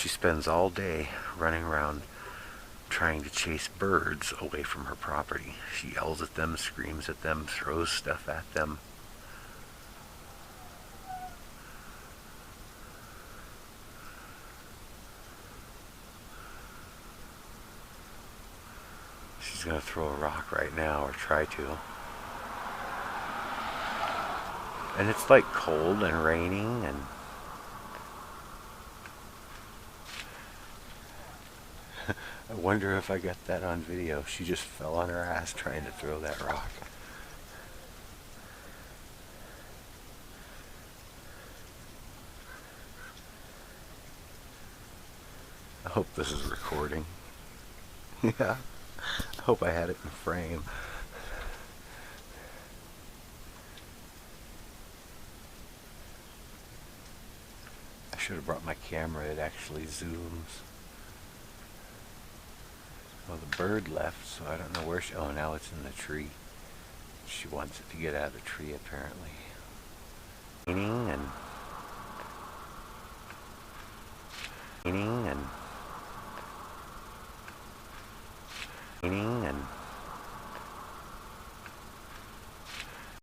She spends all day running around trying to chase birds away from her property. She yells at them, screams at them, throws stuff at them. She's going to throw a rock right now, or try to. And it's like cold and raining, and I wonder if I got that on video. She just fell on her ass trying to throw that rock. I hope this is recording. Yeah, I hope I had it in frame. I should have brought my camera. It actually zooms. Well, the bird left, so I don't know where she... Oh, now it's in the tree. She wants it to get out of the tree, apparently. And